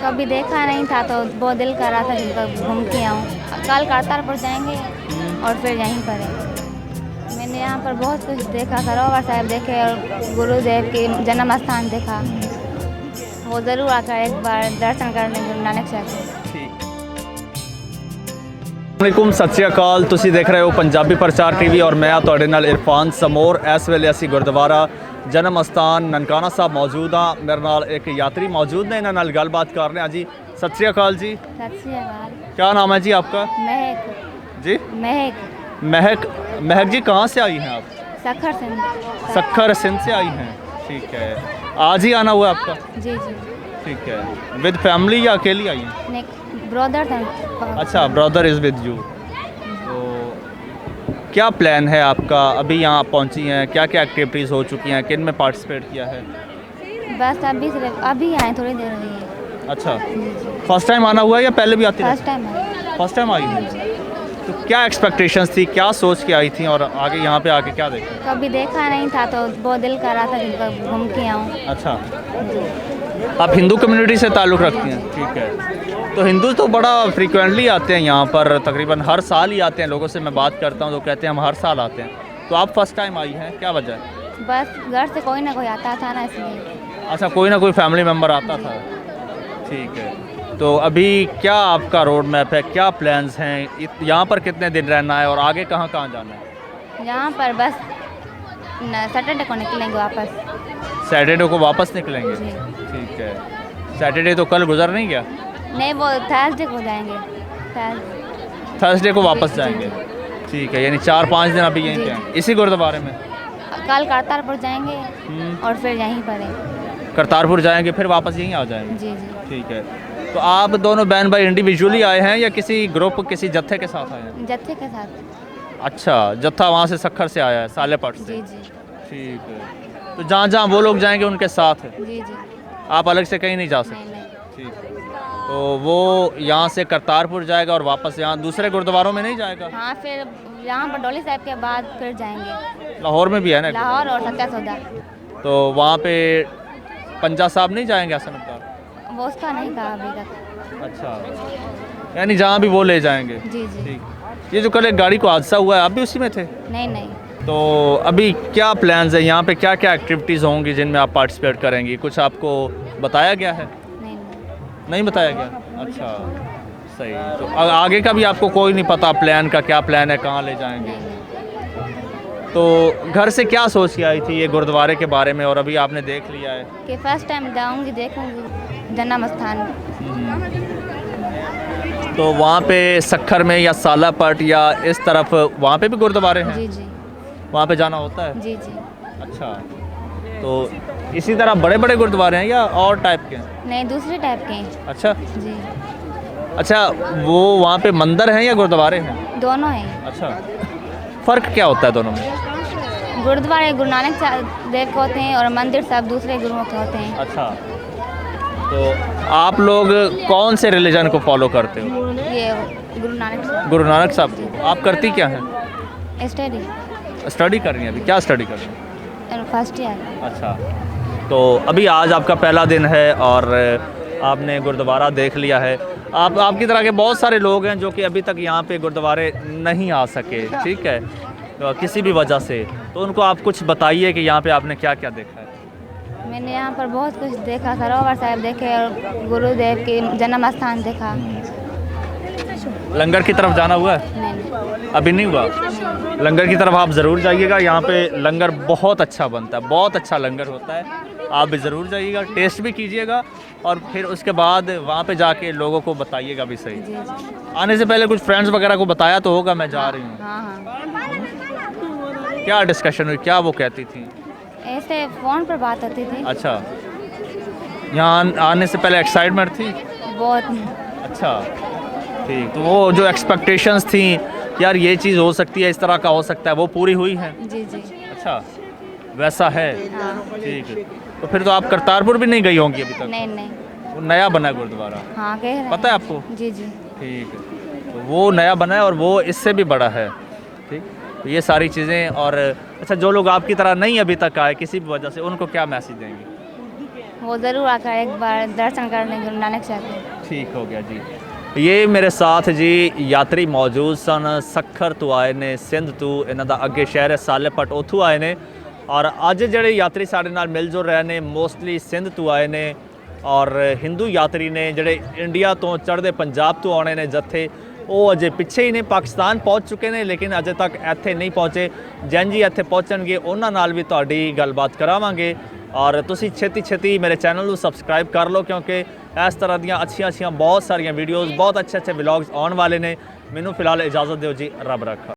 कभी देखा नहीं था तो बहुत दिल कर रहा था कि घूम के आऊँ। कल करतारपुर जाएंगे और फिर यहीं पर है। मैंने यहाँ पर बहुत कुछ देखा, सरोवर साहिब देखे और गुरुदेव के जन्म स्थान देखा। वो ज़रूर आकर एक बार दर्शन करने गुरु नानक साहब के। वालेकुम सत श्री अकाल। ਤੁਸੀਂ देख रहे हो पंजाबी प्रचार टीवी और मैं ਤੁਹਾਡੇ ਨਾਲ इरफान समोर। इस वेले ਅਸੀਂ गुरुद्वारा जन्म स्थान ननकाना साहब मौजूद हाँ। मेरे नाल एक यात्री मौजूद ने, इन्होंने गलबात कर रहे हैं जी। सत श्री अकाल जी। सत श्री अकाल। क्या नाम है जी आपका? महक। जी महक। महक। महक जी कहाँ से आई हैं आप? सखर सिंध। सखर सिंध से आई हैं, ठीक है। आज ही आना हुआ आपका? जी जी। ठीक है। विद फैमिली या अकेली आई हैं? नहीं, ब्रदर था। अच्छा, ब्रदर इज़ विद यू। तो क्या प्लान है आपका? अभी यहाँ पहुँची हैं, क्या क्या एक्टिविटीज़ हो चुकी हैं, किन में पार्टिसिपेट किया है? बस अभी आए, थोड़ी देर हुई है। अच्छा, फर्स्ट टाइम आना हुआ है या पहले भी आती फर्स्ट टाइम आए। फर्स्ट टाइम आई है। तो क्या एक्सपेक्टेशंस थी, क्या सोच के आई थी और आगे यहाँ पे आके क्या देखा? कभी देखा नहीं था तो बहुत दिल कर रहा था कि घूम के आऊँ। अच्छा, आप हिंदू कम्युनिटी से ताल्लुक़ रखती हैं? ठीक है। तो हिंदू तो बड़ा फ्रीक्वेंटली आते हैं यहाँ पर, तकरीबन हर साल ही आते हैं। लोगों से मैं बात करता हूँ तो कहते हैं हम हर साल आते हैं। तो आप फर्स्ट टाइम आई हैं, क्या वजह है? बस घर से कोई ना कोई आता था ना, इसलिए। अच्छा, कोई ना कोई फैमिली मेम्बर आता था, ठीक है। तो अभी क्या आपका रोड मैप है, क्या प्लान्स हैं? यहाँ पर कितने दिन रहना है और आगे कहाँ कहाँ जाना है? यहाँ पर बस सैटरडे को निकलेंगे वापस। सैटरडे को वापस निकलेंगे, जी। ठीक है। सैटरडे तो कल गुजर नहीं गया? नहीं, वो थर्सडे को जाएंगे। थर्सडे को वापस जाएंगे, ठीक है। यानी 4-5 दिन अभी यहीं जी, पे हैं, इसी गुरुद्वारे में? कल करतारपुर जाएंगे और फिर यहीं पर है। करतारपुर जाएंगे फिर वापस यहीं आ जाएंगे, जी जी। ठीक है। तो आप दोनों बहन भाई इंडिविजुअली आए हैं या किसी ग्रुप, किसी जत्थे के साथ आए हैं? जत्थे के साथ। अच्छा, जत्था वहाँ से सखर से आया है, सालेपट से? जी जी। ठीक है। तो जहाँ जहाँ वो लोग जाएंगे उनके साथ है? जी जी। आप अलग से कहीं नहीं जा सकते? नहीं नहीं। ठीक है। तो वो यहाँ से करतारपुर जाएगा और वापस यहाँ दूसरे गुरुद्वारों में नहीं जाएगा? हाँ, फिर यहाँ पर डोली साहब के बाद फिर जाएंगे। लाहौर में भी है ना? लाहौर और सत्या सौदा। तो वहाँ पे पंजा साहब नहीं जाएंगे हसन अब्दार? वो उसका नहीं कहा अभी तक। अच्छा, यानी जहाँ भी वो ले जाएंगे। जी जी। ठीक। ये जो कल एक गाड़ी को हादसा हुआ है, आप भी उसी में थे? नहीं नहीं। तो अभी क्या प्लान्स है यहाँ पे, क्या क्या एक्टिविटीज़ होंगी जिनमें आप पार्टिसिपेट करेंगी? कुछ आपको बताया गया है? नहीं नहीं बताया गया? अच्छा, सही। तो आगे का भी आपको कोई नहीं पता प्लान का, क्या प्लान है, कहाँ ले जाएंगे? नहीं। तो घर से क्या सोच के आई थी ये गुरुद्वारे के बारे में और अभी आपने देख लिया है? कि फर्स्ट टाइम जाऊंगी, देखूंगी जन्म स्थान। तो वहाँ पे सखर में या सालापट या इस तरफ वहाँ पे भी गुरुद्वारे हैं? जी जी। वहाँ पे जाना होता है? जी जी। अच्छा, तो इसी तरह बड़े बड़े गुरुद्वारे हैं या और टाइप के हैं? नहीं, दूसरे टाइप के हैं। अच्छा जी। अच्छा, वो वहाँ पे मंदिर हैं या गुरुद्वारे हैं? दोनों हैं। अच्छा, फ़र्क क्या होता है दोनों में? गुरुद्वारे गुरु नानक देव के होते हैं और मंदिर सब दूसरे गुरुओं के होते हैं। अच्छा, तो आप लोग कौन से रिलीजन को फॉलो करते हो? ये गुरु नानक साहब। गुरु नानक साहब। आप करती क्या हैं? स्टडी। स्टडी कर रही हैं? अभी क्या स्टडी कर रही हैं? First year. अच्छा, तो अभी आज आपका पहला दिन है और आपने गुरुद्वारा देख लिया है। आपकी तरह के बहुत सारे लोग हैं जो कि अभी तक यहाँ पे गुरुद्वारे नहीं आ सके, ठीक है, तो किसी भी वजह से। तो उनको आप कुछ बताइए कि यहाँ पे आपने क्या क्या देखा है? मैंने यहाँ पर बहुत कुछ देखा, सरोवर साहिब देखे और गुरुदेव के जन्म स्थान देखा। लंगर की तरफ जाना हुआ है? नहीं। अभी नहीं हुआ? लंगर की तरफ आप ज़रूर जाइएगा। यहाँ पे लंगर बहुत अच्छा बनता है, बहुत अच्छा लंगर होता है। आप भी ज़रूर जाइएगा, टेस्ट भी कीजिएगा और फिर उसके बाद वहाँ पे जाके लोगों को बताइएगा भी सही। जी जी। आने से पहले कुछ फ्रेंड्स वगैरह को बताया तो होगा मैं जा रही हूँ? हाँ हाँ। क्या डिस्कशन हुई, क्या वो कहती थी? ऐसे फ़ोन पर बात होती थी। अच्छा, यहाँ आने से पहले एक्साइटमेंट थी? बहुत। अच्छा, ठीक। तो वो जो एक्सपेक्टेशंस थी यार ये चीज़ हो सकती है, इस तरह का हो सकता है, वो पूरी हुई है? जी जी। अच्छा, वैसा है? हाँ। ठीक है। तो फिर तो आप करतारपुर भी नहीं गई होंगी अभी तक? नहीं नहीं। वो नया बना है गुरुद्वारा? हाँ, कह रहे हैं। पता है आपको? जी जी। ठीक है। तो वो नया बना है और वो इससे भी बड़ा है, ठीक। तो ये सारी चीज़ें। और अच्छा, जो लोग आपकी तरह नहीं अभी तक आए किसी भी वजह से, उनको क्या मैसेज देंगे? वो ज़रूर आकर एक बार दर्शन कर लें गुरु नानक साहब के। ठीक हो गया जी। ये मेरे साथ जी यात्री मौजूद सन, सखर तो आए ने, सिंध तो इन्हों का अगे शहर है सालेपट, उतों आए ने। और अज ਜਿਹੜੇ यात्री साढ़े नाल मिल जुल रहे ने मोस्टली सिंध तो आए ने और हिंदू यात्री ने ਜਿਹੜੇ इंडिया तो चढ़ते पंजाब तो आने ने जत्थे, वो अजे पिछे ही ने पाकिस्तान पहुँच चुके हैं लेकिन अजे तक इत्थे नहीं पहुँचे। जैन जी इत्थे पहुँचणगे उन्हां नाल भी तुहाडी गलबात करावांगे। और तुसी छेती छेती मेरे चैनल को सबसक्राइब कर लो क्योंकि इस तरह दी अच्छी बहुत सारिया वीडियोज़, बहुत अच्छे व्लॉग्स आने वाले ने। मैनू फिलहाल इजाज़त दो जी, रब रखा।